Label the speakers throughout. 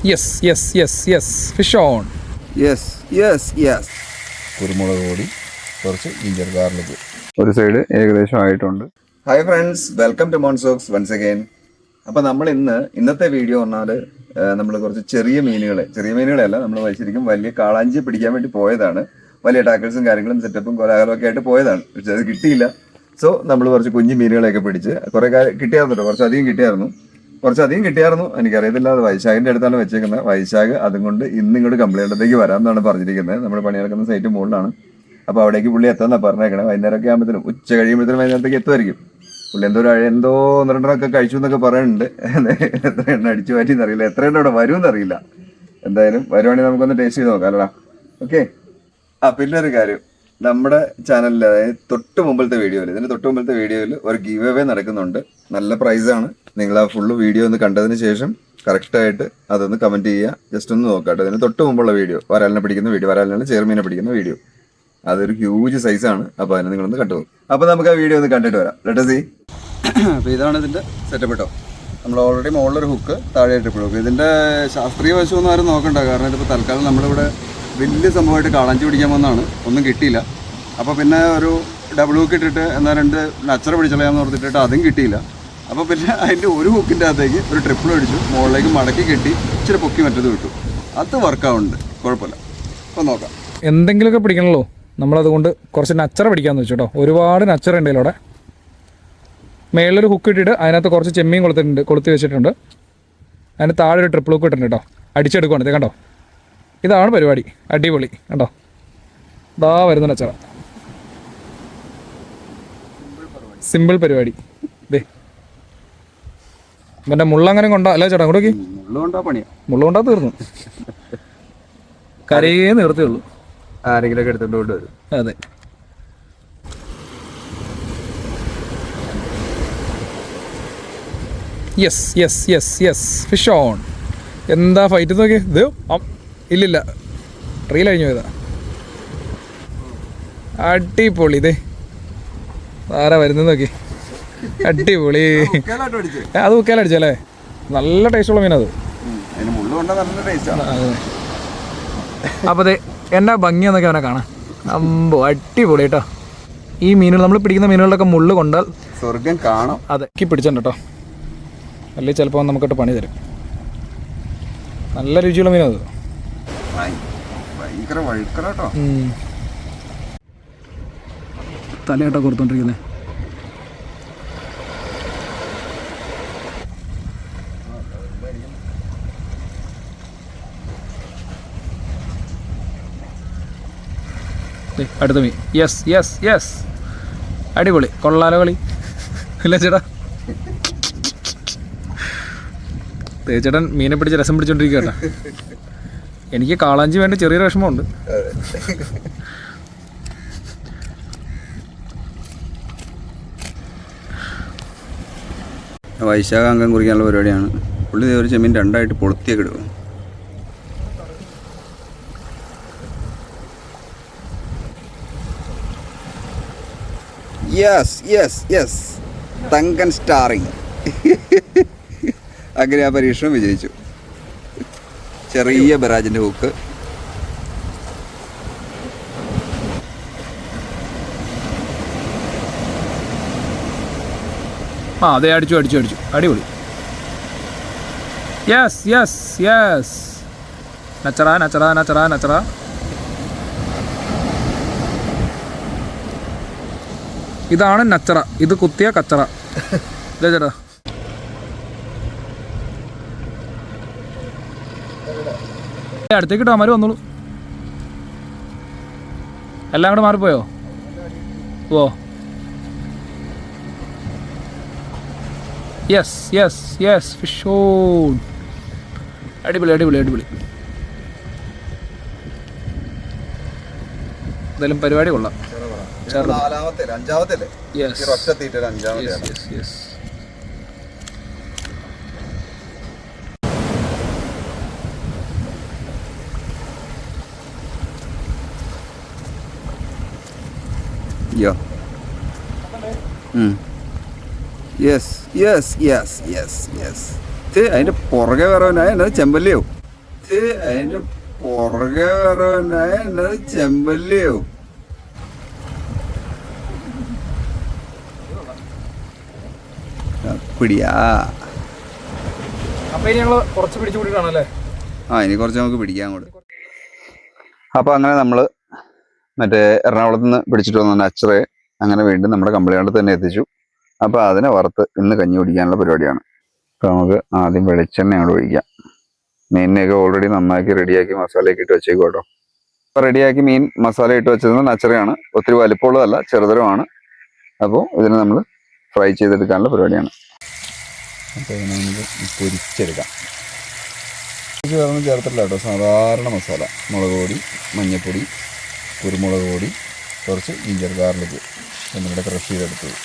Speaker 1: Yes yes yes yes fish on.
Speaker 2: Yes yes yes. കുരുമുളക് പൊടി, കുറച്ച് ജിഞ്ചർ ഗാർലിക്. ഒരു സൈഡ് ഏകദേശം ആയിട്ടുണ്ട്. ഹായ് ഫ്രണ്ട്സ്, വെൽക്കം ടു മോൺസോക്സ് വൺസ് അഗൈൻ. അപ്പോൾ നമ്മൾ ഇന്നത്തെ വീഡിയോ പറഞ്ഞാൽ നമ്മൾ കുറച്ച് ചെറിയ മീനുകളെയല്ല നമ്മൾ ശരിക്കും വലിയ കാളാഞ്ചി പിടിക്കാൻ വേണ്ടി പോയതാണ്. വലിയ ടാക്കിൾസും കാര്യങ്ങളും സെറ്റപ്പും കോലാഹലമൊക്കെ ആയിട്ട് പോയതാണ്. പക്ഷെ അത് കിട്ടിയില്ല. സോ നമ്മൾ കുറച്ച് കുഞ്ഞു മീനുകളെയൊക്കെ പിടിച്ച് കുറേ കിട്ടിയായിരുന്നു. കുറച്ചധികം കിട്ടിയായിരുന്നു. എനിക്കറിയത്തില്ല, അത് വൈശാഖിൻ്റെ അടുത്താണ് വെച്ചേക്കുന്നത്. വൈശാഖ് അതും കൊണ്ട് ഇന്ന് ഇങ്ങോട്ട് കംപ്ലൈൻറ്റത്തേക്ക് വരാമെന്നാണ് പറഞ്ഞിരിക്കുന്നത്. നമ്മൾ പണി നടക്കുന്ന സൈറ്റ് മുകളിലാണ്. അപ്പോൾ അവിടേക്ക് പുള്ളി എത്താമെന്നാണ് പറഞ്ഞേക്കണേ. വൈകുന്നേരമൊക്കെ ആകുമ്പോഴത്തേനും, ഉച്ച കഴിയുമ്പോഴത്തേനും വൈകുന്നേരത്തേക്ക് എത്തുമായിരിക്കും. പുള്ളി എന്തോ 1-2 കഴിച്ചു എന്നൊക്കെ പറയുന്നുണ്ട്. എത്ര എണ്ണ അടിച്ചു മാറ്റിയെന്ന് അറിയില്ല, എത്ര എണ്ണ അവിടെ വരുമെന്ന് അറിയില്ല. എന്തായാലും വരുവാണെങ്കിൽ നമുക്കൊന്ന് ടേസ്റ്റ് ചെയ്ത് നോക്കാം അല്ലടാ. ഓക്കെ. പിന്നെ ഒരു കാര്യം, നമ്മുടെ ചാനലിൽ, അതായത് തൊട്ട് മുമ്പിലത്തെ വീഡിയോയിൽ ഒരു ഗീവ് അവേ നടക്കുന്നുണ്ട്. നല്ല പ്രൈസാണ്. നിങ്ങൾ ആ ഫുള്ള് വീഡിയോ ഒന്ന് കണ്ടതിന് ശേഷം കറക്റ്റായിട്ട് അതൊന്ന് കമൻറ്റ് ചെയ്യുക. ജസ്റ്റ് ഒന്ന് നോക്കാം. അതിന് തൊട്ട് മുമ്പുള്ള വീഡിയോ, വരാലിനെ പിടിക്കുന്ന വീഡിയോ, വരാലിനെ ചെറുമീനെ പിടിക്കുന്ന വീഡിയോ, അതൊരു ഹ്യൂജ് സൈസാണ്. അപ്പോൾ അതിനെ നിങ്ങളൊന്ന് കണ്ടു പോകും. അപ്പോൾ നമുക്ക് ആ വീഡിയോ ഒന്ന് കണ്ടിട്ട് വരാം. Let us see. അപ്പോൾ ഇതാണ് ഇതിൻ്റെ സെറ്റപ്പ് കേട്ടോ. നമ്മൾ ഓൾറെഡി മുകളിലൊരു ഹുക്ക്, താഴെ ട്രിപ്പിൾ ഹുക്ക്. ഇതിൻ്റെ ശാസ്ത്രീയ വശമൊന്നും ആരും നോക്കണ്ട. കാരണം ഇതിപ്പോൾ തൽക്കാലം നമ്മളിവിടെ വലിയ സംഭവമായിട്ട് കാളാഞ്ചി പിടിക്കാൻ വന്നതാണ്. ഒന്നും കിട്ടിയില്ല. അപ്പോൾ പിന്നെ ഒരു ഡബിൾ ഹുക്ക് ഇട്ടിട്ട് എന്നാൽ 2 നച്ചറ പിടിച്ചളയാന്ന് ഓർത്തിട്ടിട്ട് അതും കിട്ടിയില്ല. അപ്പോൾ പിന്നെ അതിൻ്റെ ഒരു ഹുക്കിൻ്റെ അകത്തേക്ക് ഒരു ട്രിപ്പിൾ അടിച്ചു, മുകളിലേക്ക് മടക്കി കെട്ടി ഇച്ചിരി പൊക്കി മറ്റത് വിട്ടു. അത് വർക്കാവുന്നുണ്ട്, കുഴപ്പമില്ല. അപ്പോൾ നോക്കാം.
Speaker 1: എന്തെങ്കിലുമൊക്കെ പിടിക്കണമല്ലോ, നമ്മളതുകൊണ്ട് കുറച്ച് നച്ചറ പിടിക്കാമെന്ന് വെച്ചു കേട്ടോ. ഒരുപാട് നച്ചറ ഉണ്ട് ഇതിലൂടെ. മേളിലൊരു ഹുക്ക് ഇട്ടിട്ട് അതിനകത്ത് കുറച്ച് ചെമ്മീൻ കൊളുത്തി വെച്ചിട്ടുണ്ട്. അതിന് താഴെ ഒരു ട്രിപ്പിൾ ഹുക്ക് ഇട്ടിട്ടുണ്ട് കേട്ടോ. അടിച്ചെടുക്കുകയാണ്. കണ്ടോ, ഇതാണ് പരിപാടി. അടിപൊളി. കണ്ടോ, ഇതാ വരുന്ന നച്ചറ. സിമ്പിൾ പരിപാടി. ഇതേ ഇവൻ്റെ മുള്ളങ്ങനെ കൊണ്ടാ അല്ല ചേട്ടാ, അങ്ങോട്ടേക്ക് മുള്ള കൊണ്ടാ തീർന്നു. കരയേ നിർത്തിയുള്ളൂ.
Speaker 2: ആരെങ്കിലൊക്കെ എടുത്തോണ്ട് വരും.
Speaker 1: അതെ. Yes yes yes yes fish on. എന്താ ഫൈറ്റ് നോക്കി. ഇത് ഇല്ലില്ല, റീൽ കഴിഞ്ഞു പോയതാ. അടിപൊളി. ഇതേ ആരാ വരുന്നത് നോക്കി. അടിപൊളി. അത് ഉക്കേലടിച്ചല്ലേ, നല്ല ടേസ്റ്റുള്ള മീനത്. അപ്പോൾ അതെ എന്നാ ഭംഗിയെന്നൊക്കെ അവനെ കാണാം. അമ്പോ അടിപൊളി കേട്ടോ. ഈ മീനുകൾ, നമ്മൾ പിടിക്കുന്ന മീനുകളിലൊക്കെ മുള്ളു കൊണ്ടാൽ
Speaker 2: സ്വർഗം കാണാം.
Speaker 1: അതെ, പിടിച്ചിട്ടുണ്ട് കേട്ടോ. അല്ലെങ്കിൽ ചിലപ്പോൾ നമുക്കിട്ട് പണി തരും. നല്ല രുചിയുള്ള മീനത്. തലയാട്ടോ കൊടുത്തോണ്ടിരിക്കുന്നത്. അടുത്ത മീൻ. യെസ് യെസ് യെസ്, അടിപൊളി. കൊള്ളാലോ കളി ഇല്ല ചേട്ടാ. തേച്ചേട്ടൻ മീനെ പിടിച്ച് രസം പിടിച്ചോണ്ടിരിക്കുക കേട്ടോ. എനിക്ക് കാളാഞ്ചി വേണ്ട ചെറിയൊരു വിഷമമുണ്ട്.
Speaker 2: വൈശാഖ അംഗം കുറിക്കാനുള്ള പരിപാടിയാണ്. പുള്ളി ഒരു ചെമ്മീൻ 2ആയിട്ട് പൊളുത്തിയൊക്കെ ഇടും. Yes yes yes, Thankan steering. അങ്ങനെ ആ പരീക്ഷണം വിജയിച്ചു. ചെറിയ ബരാജിൻ്റെ ഹുക്ക്.
Speaker 1: അതെ, അടിച്ചു. അടിപൊളി. യെസ് യെസ് യെസ്, നച്ചറ. ഇതാണ് നച്ചറ, ഇത് കുത്തിയ കച്ചറ. ഇല്ലേ ചേട്ടാ. അടുത്തേക്ക് ഇട്ടോ, അമാര് വന്നോളൂ. എല്ലാം കൂടെ മാറിപ്പോയോ? Oh yes yes yes fish on. അടിപൊളി. എന്തായാലും പരിപാടി കൊള്ളാം.
Speaker 2: Yes yes yes yes yes. അതിൻ്റെ പുറകെ വരവനായ ചെമ്പല്ലിയോ അതിന്റെ പുറകെ വേറെ എന്നത് ചെമ്പല്ലയോ. പിടിയാ.
Speaker 1: അപ്പൊ ഇനി ഞങ്ങള് കുറച്ച് പിടിച്ചു കൂടിയിട്ടാണല്ലേ?
Speaker 2: ഇനി കുറച്ച് നമുക്ക് പിടിക്കാൻ കൂടെ. അപ്പൊ അങ്ങനെ നമ്മള് മറ്റേ എറണാകുളത്ത് നിന്ന് പിടിച്ചിട്ട് വന്ന അച്ചറെ അങ്ങനെ വീണ്ടും നമ്മുടെ കമ്പളിയാണ്ട് തന്നെ എത്തിച്ചു. അപ്പൊ അതിനെ വറുത്ത് ഇന്ന് കഞ്ഞി കുടിക്കാനുള്ള പരിപാടിയാണ്. അപ്പൊ നമുക്ക് ആദ്യം വെളിച്ചെണ്ണ അങ്ങോട്ട് ഒഴിക്കാം. മീനിനെയൊക്കെ ഓൾറെഡി നന്നാക്കി റെഡിയാക്കി മസാലയൊക്കെ ഇട്ട് വെച്ചേക്കും കേട്ടോ. അപ്പൊ റെഡിയാക്കി മീൻ മസാല ഇട്ട് വെച്ചത് നച്ചറയാണ്. ഒത്തിരി വലിപ്പമുള്ളതല്ല, ചെറുതരമാണ്. അപ്പോൾ ഇതിനെ നമ്മൾ ഫ്രൈ ചെയ്തെടുക്കാനുള്ള പരിപാടിയാണ്. അപ്പോൾ ഇതിനെ നമുക്ക് പൊരിച്ചെടുക്കാം. വേറൊന്നും ചേർത്തില്ല കേട്ടോ, സാധാരണ മസാല. മുളക് പൊടി, മഞ്ഞൾപ്പൊടി, കുരുമുളക് പൊടി, കുറച്ച് ജിഞ്ചർ ഗാർലിക് എന്നിവിടെ ക്രഷ് ചെയ്തെടുത്തത്.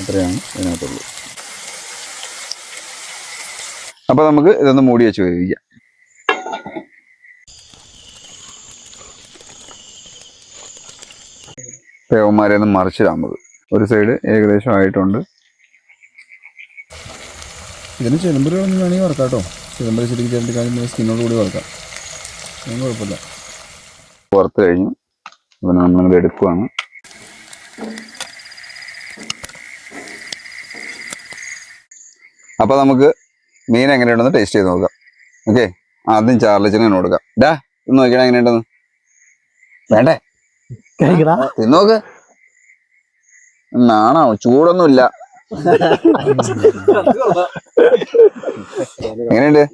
Speaker 2: അത്രയാണ് ഇതിനകത്തുള്ളൂ. അപ്പോൾ നമുക്ക് ഇതൊന്ന് മൂടി വെച്ച് വേവിക്കാം. പേവന്മാരെ ഒന്ന് മറിച്ചിടാൻ മതി. ഒരു സൈഡ് ഏകദേശം ആയിട്ടുണ്ട്. ഇതിന് ചെറുമ്പര് ഒന്നും വേണമെങ്കിൽ വറക്കാം കേട്ടോ. ചെറുമ്പര് ശരിക്കും ചേർത്ത് കാര്യം സ്കിന്നോട് കൂടി വറക്കാം, ഒന്നും കുഴപ്പമില്ല. വറുത്ത് കഴിഞ്ഞു. പിന്നെ നമ്മളിത് എടുക്കുവാണ്. അപ്പോൾ നമുക്ക് മീൻ എങ്ങനെയുണ്ടെന്ന് ടേസ്റ്റ് ചെയ്ത് നോക്കാം. ഓക്കെ, ആദ്യം ചാർലിച്ചിന് കൊടുക്കാം. ഇന്ന് നോക്കിയാൽ എങ്ങനെയുണ്ടെന്ന്. വേണ്ടേ? തിന്നോക്ക്. നാണോ? ചൂടൊന്നുമില്ല. എങ്ങനെയുണ്ട്?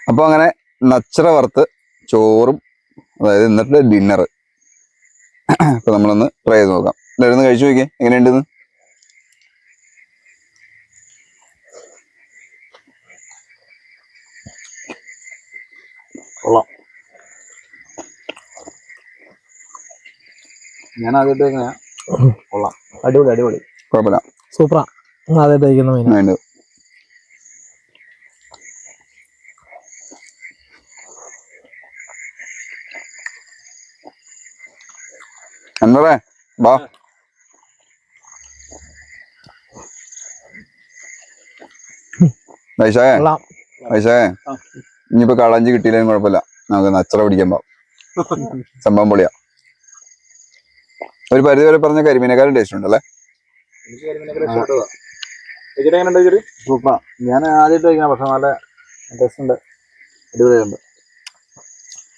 Speaker 2: അപ്പൊ അങ്ങനെ നച്ചറ വറുത്ത് ചോറും, അതായത് ഇന്നത്തെ ഡിന്നർ. അപ്പൊ നമ്മളൊന്ന് ട്രൈ ചെയ്ത് നോക്കാം. എല്ലാവരും കഴിച്ചു നോക്കിയേ എങ്ങനെയുണ്ടെന്ന്. കൊള്ളാം. ഞാൻ ആദ്യമായിട്ട് എങ്ങനെയാ? കൊള്ളാം, അടിപൊളി അടിപൊളി, കുഴപ്പമില്ല,
Speaker 3: സൂപ്പറാ. ആദ്യമായിട്ട് കഴിക്കുന്ന മീൻ.
Speaker 2: എന്താ ബാ. വൈശാഖേ, വൈശാഖേ, ഇനിയിപ്പോ കളഞ്ചി കിട്ടിയില്ലെങ്കിൽ കുഴപ്പമില്ല, നമുക്ക് നച്ചറ പിടിക്കാൻ പോവാം. സംഭവം പൊളിയാ. ഒരു പരിധി വരെ പറഞ്ഞ കരിമീനക്കാരും ടേസ്റ്റ് ഉണ്ടല്ലേ?
Speaker 3: സൂപ്പറാ. ഞാൻ ആദ്യമായിട്ട് കഴിക്കണം, പക്ഷെ നല്ല ടേസ്റ്റ് ഉണ്ട്, അടിപൊളിയുണ്ട്.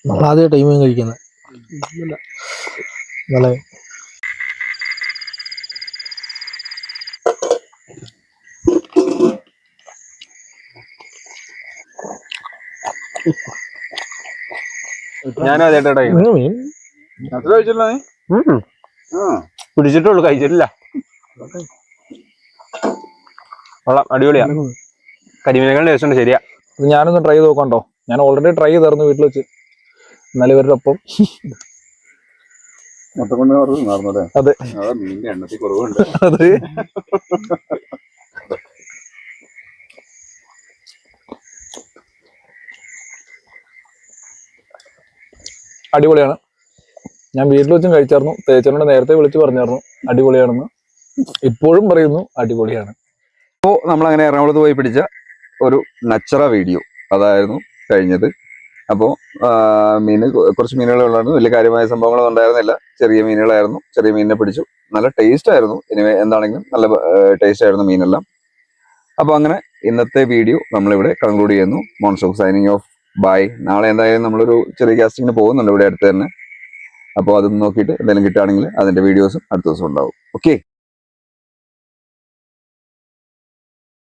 Speaker 3: നമ്മൾ ആദ്യമായിട്ട് ഈ മീൻ കഴിക്കുന്നത്. നല്ല
Speaker 4: ഞാൻ ആദ്യമായിട്ടായി കഴിച്ചില്ല. നീ പിടിച്ചിട്ടുള്ളൂ, കഴിച്ചിട്ടില്ല. കൊള്ളാം, അടിപൊളിയാ. കരിമീനേക്കാൾ ടേസ്റ്റ് ഉണ്ട്. ശരിയാ,
Speaker 1: ഞാനൊന്ന് ട്രൈ ചെയ്ത് നോക്കണ്ടോ? ഞാൻ ഓൾറെഡി ട്രൈ ചെയ്തായിരുന്നു വീട്ടിൽ വെച്ച്. എന്നാലും ഇവരുടെ ഒപ്പം അതെ
Speaker 2: എണ്ണത്തിൽ കുറവുണ്ട്.
Speaker 1: അതെ. അടിപൊളിയാണ്. ഞാൻ വീട്ടിൽ വെച്ചും കഴിച്ചായിരുന്നു. തേച്ചനോട് നേരത്തെ വിളിച്ചു പറഞ്ഞായിരുന്നു അടിപൊളിയാണെന്ന്. ഇപ്പോഴും പറയുന്നു അടിപൊളിയാണ്.
Speaker 2: അപ്പോൾ നമ്മളങ്ങനെ എറണാകുളത്ത് പോയി പിടിച്ച ഒരു നച്ചറ വീഡിയോ അതായിരുന്നു കഴിഞ്ഞത്. അപ്പോൾ മീന് കുറച്ച് മീനുകളെ ഉള്ളായിരുന്നു, വലിയ കാര്യമായ സംഭവങ്ങളൊന്നും ഉണ്ടായിരുന്നില്ല. ചെറിയ മീനുകളായിരുന്നു. ചെറിയ മീനിനെ പിടിച്ചു. നല്ല ടേസ്റ്റ് ആയിരുന്നു. ഇനി എന്താണെങ്കിലും നല്ല ടേസ്റ്റ് ആയിരുന്നു മീനെല്ലാം. അപ്പോൾ അങ്ങനെ ഇന്നത്തെ വീഡിയോ നമ്മളിവിടെ കൺക്ലൂഡ് ചെയ്യുന്നു. മോൺസോക്ക് സൈനിങ് ഓഫ്, ബൈ. നാളെ എന്തായാലും നമ്മളൊരു ചെറിയ കാസ്റ്റിങ്ങിന് പോകുന്നുണ്ട് ഇവിടെ അടുത്ത് തന്നെ. അപ്പോൾ അതൊന്ന് നോക്കിയിട്ട് എന്തെങ്കിലും കിട്ടുകയാണെങ്കിൽ അതിന്റെ വീഡിയോസും അടുത്ത ദിവസം ഉണ്ടാവും. ഓക്കെ.